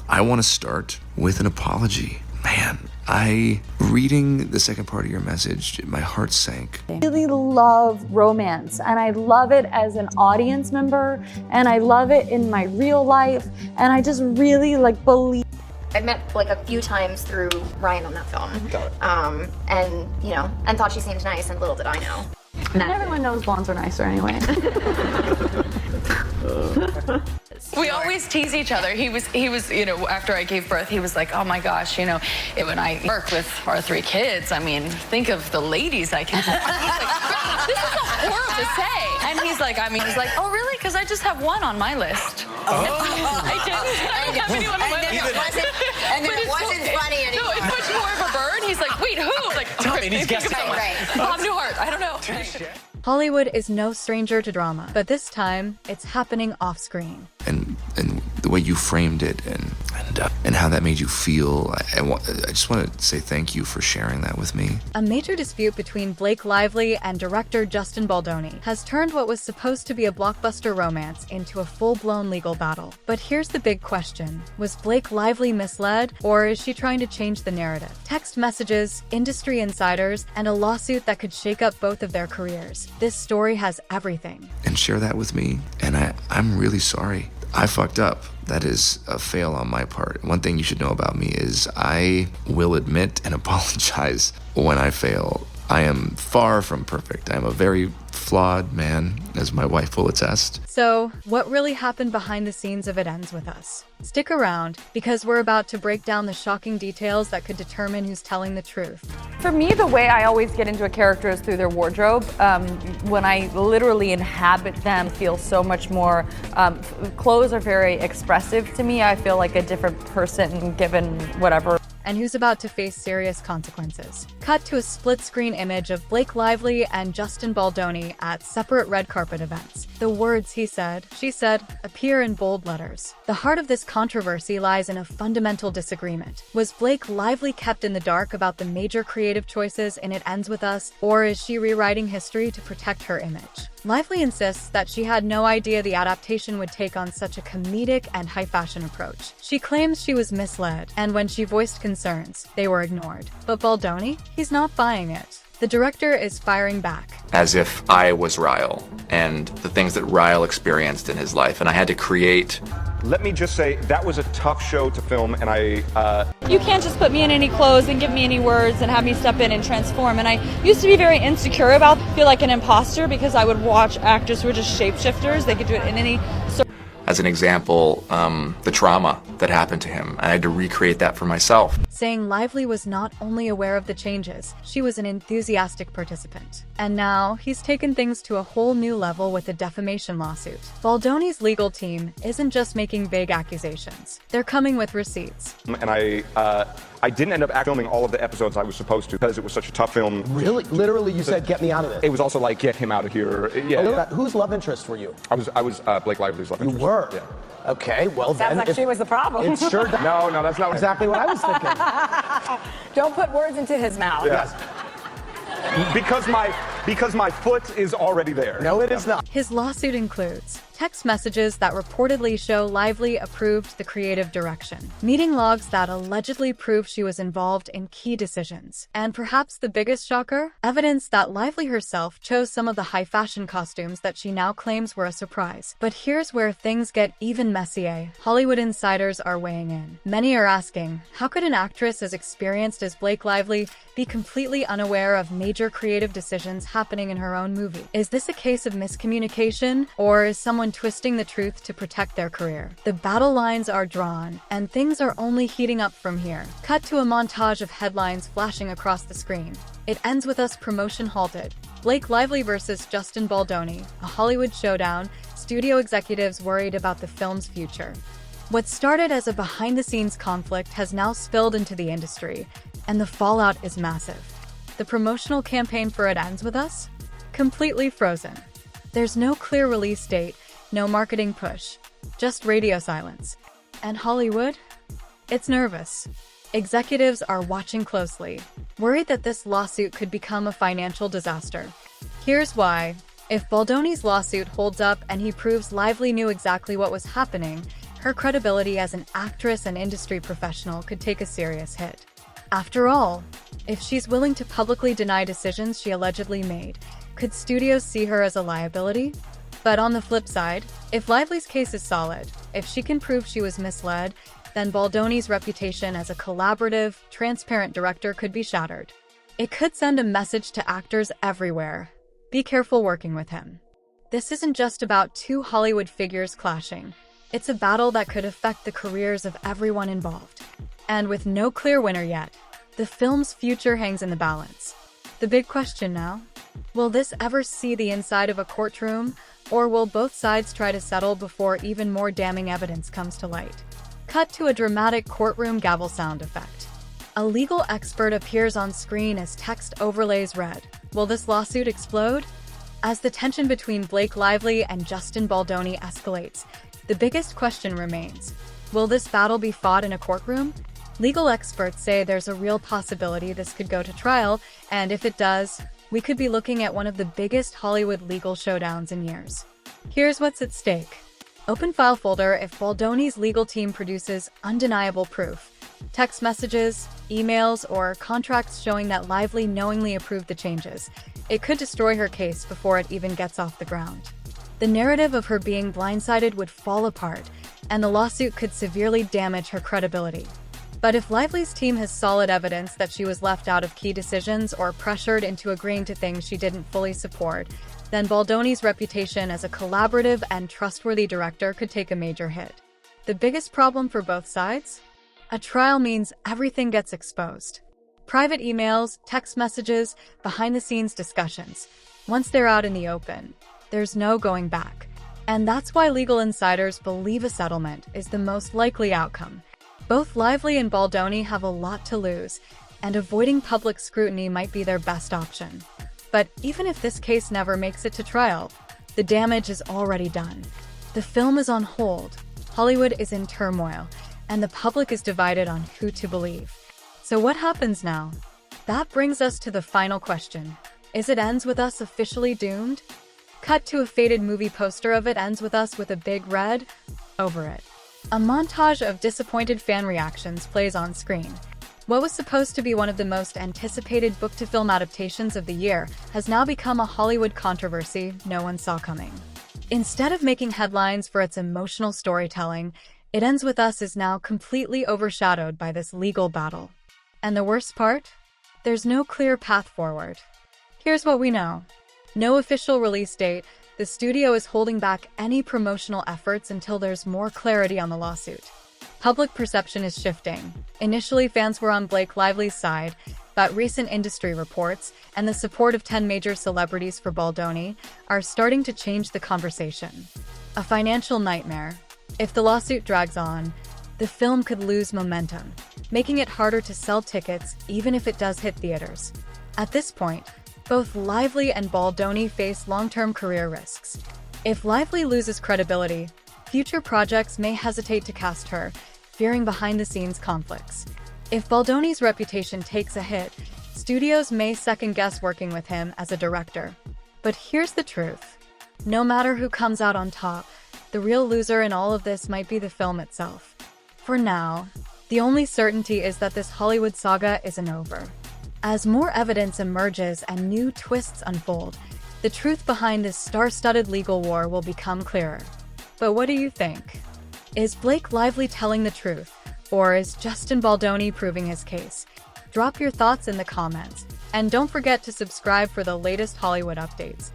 I want to start with an apology. Man, reading the second part of your message, my heart sank. I really love romance, and I love it as an audience member, and I love it in my real life, and I just really believe. I met a few times through Ryan on that film. And thought she seemed nice, and little did I know. And everyone knows blondes are nicer anyway. We always tease each other. He was, after I gave birth, he was like, oh my gosh, when I work with our 3 kids, I mean, think of the ladies I can have. This is so horrible to say. And he's like, oh really? Because I just have 1 on my list. I don't have anyone on my list. And then it wasn't funny anymore. No, it's much more of a bird. He's like, wait, who? Tell me, he's guessing someone. Bob Newhart, I don't know. Hollywood is no stranger to drama, but this time, it's happening off-screen. And the way you framed it and how that made you feel, I just want to say thank you for sharing that with me. A major dispute between Blake Lively and director Justin Baldoni has turned what was supposed to be a blockbuster romance into a full-blown legal battle. But here's the big question. Was Blake Lively misled, or is she trying to change the narrative? Text messages, industry insiders, and a lawsuit that could shake up both of their careers. This story has everything. And share that with me, and I'm really sorry. I fucked up. That is a fail on my part. One thing you should know about me is I will admit and apologize when I fail. I am far from perfect. I am a very flawed man, as my wife will attest. So, what really happened behind the scenes of It Ends With Us? Stick around, because we're about to break down the shocking details that could determine who's telling the truth. For me, the way I always get into a character is through their wardrobe. When I literally inhabit them, I feel so much more. Clothes are very expressive to me. I feel like a different person given whatever. And who's about to face serious consequences. Cut to a split-screen image of Blake Lively and Justin Baldoni at separate red carpet events. The words he said, she said, appear in bold letters. The heart of this controversy lies in a fundamental disagreement. Was Blake Lively kept in the dark about the major creative choices in It Ends With Us, or is she rewriting history to protect her image? Lively insists that she had no idea the adaptation would take on such a comedic and high-fashion approach. She claims she was misled, and when she voiced concerns, they were ignored. But Baldoni? He's not buying it. The director is firing back. As if I was Ryle, and the things that Ryle experienced in his life, and I had to create. Let me just say, that was a tough show to film, and You can't just put me in any clothes and give me any words and have me step in and transform. And I used to be very insecure about feel like an imposter because I would watch actors who were just shapeshifters. They could do it in any As an example, the trauma that happened to him. I had to recreate that for myself. Saying Lively was not only aware of the changes, she was an enthusiastic participant. And now, he's taken things to a whole new level with a defamation lawsuit. Baldoni's legal team isn't just making vague accusations. They're coming with receipts. and I didn't end up filming all of the episodes I was supposed to because it was such a tough film. Really? Literally, you said, get me out of this. It was also like, get him out of here. Yeah. Whose love interest were you? I was Blake Lively's love interest. You were? Yeah. Okay, well then. Sounds like she was the problem. It sure does. No, that's not Exactly what I was thinking. Don't put words into his mouth. Yes. Because my foot is already there. No, it is not. His lawsuit includes text messages that reportedly show Lively approved the creative direction, meeting logs that allegedly prove she was involved in key decisions, and perhaps the biggest shocker, evidence that Lively herself chose some of the high-fashion costumes that she now claims were a surprise. But here's where things get even messier. Hollywood insiders are weighing in. Many are asking, how could an actress as experienced as Blake Lively be completely unaware of major creative decisions happening in her own movie? Is this a case of miscommunication, or is someone twisting the truth to protect their career? The battle lines are drawn, and things are only heating up from here. Cut to a montage of headlines flashing across the screen. It Ends With Us promotion halted. Blake Lively versus Justin Baldoni, a Hollywood showdown, studio executives worried about the film's future. What started as a behind-the-scenes conflict has now spilled into the industry, and the fallout is massive. The promotional campaign for It Ends With Us? Completely frozen. There's no clear release date, no marketing push, just radio silence. And Hollywood? It's nervous. Executives are watching closely, worried that this lawsuit could become a financial disaster. Here's why. If Baldoni's lawsuit holds up and he proves Lively knew exactly what was happening, her credibility as an actress and industry professional could take a serious hit. After all, if she's willing to publicly deny decisions she allegedly made, could studios see her as a liability? But on the flip side, if Lively's case is solid, if she can prove she was misled, then Baldoni's reputation as a collaborative, transparent director could be shattered. It could send a message to actors everywhere. Be careful working with him. This isn't just about two Hollywood figures clashing. It's a battle that could affect the careers of everyone involved. And with no clear winner yet, the film's future hangs in the balance. The big question now, will this ever see the inside of a courtroom, or will both sides try to settle before even more damning evidence comes to light? Cut to a dramatic courtroom gavel sound effect. A legal expert appears on screen as text overlays read. Will this lawsuit explode? As the tension between Blake Lively and Justin Baldoni escalates, the biggest question remains. Will this battle be fought in a courtroom? Legal experts say there's a real possibility this could go to trial, and if it does, we could be looking at one of the biggest Hollywood legal showdowns in years. Here's what's at stake. Open file folder if Baldoni's legal team produces undeniable proof. Text messages, emails, or contracts showing that Lively knowingly approved the changes. It could destroy her case before it even gets off the ground. The narrative of her being blindsided would fall apart, and the lawsuit could severely damage her credibility. But if Lively's team has solid evidence that she was left out of key decisions or pressured into agreeing to things she didn't fully support, then Baldoni's reputation as a collaborative and trustworthy director could take a major hit. The biggest problem for both sides? A trial means everything gets exposed. Private emails, text messages, behind-the-scenes discussions. Once they're out in the open, there's no going back. And that's why legal insiders believe a settlement is the most likely outcome. Both Lively and Baldoni have a lot to lose, and avoiding public scrutiny might be their best option. But even if this case never makes it to trial, the damage is already done. The film is on hold, Hollywood is in turmoil, and the public is divided on who to believe. So what happens now? That brings us to the final question. Is It Ends With Us officially doomed? Cut to a faded movie poster of It Ends With Us with a big red over it. A montage of disappointed fan reactions plays on screen. What was supposed to be one of the most anticipated book-to-film adaptations of the year has now become a Hollywood controversy no one saw coming. Instead of making headlines for its emotional storytelling, It Ends With Us is now completely overshadowed by this legal battle. And the worst part? There's no clear path forward. Here's what we know. No official release date. The studio is holding back any promotional efforts until there's more clarity on the lawsuit. Public perception is shifting. Initially, fans were on Blake Lively's side, but recent industry reports and the support of 10 major celebrities for Baldoni are starting to change the conversation. A financial nightmare. If the lawsuit drags on, the film could lose momentum, making it harder to sell tickets even if it does hit theaters. At this point, both Lively and Baldoni face long-term career risks. If Lively loses credibility, future projects may hesitate to cast her, fearing behind-the-scenes conflicts. If Baldoni's reputation takes a hit, studios may second-guess working with him as a director. But here's the truth. No matter who comes out on top, the real loser in all of this might be the film itself. For now, the only certainty is that this Hollywood saga isn't over. As more evidence emerges and new twists unfold, the truth behind this star-studded legal war will become clearer. But what do you think? Is Blake Lively telling the truth, or is Justin Baldoni proving his case? Drop your thoughts in the comments, and don't forget to subscribe for the latest Hollywood updates.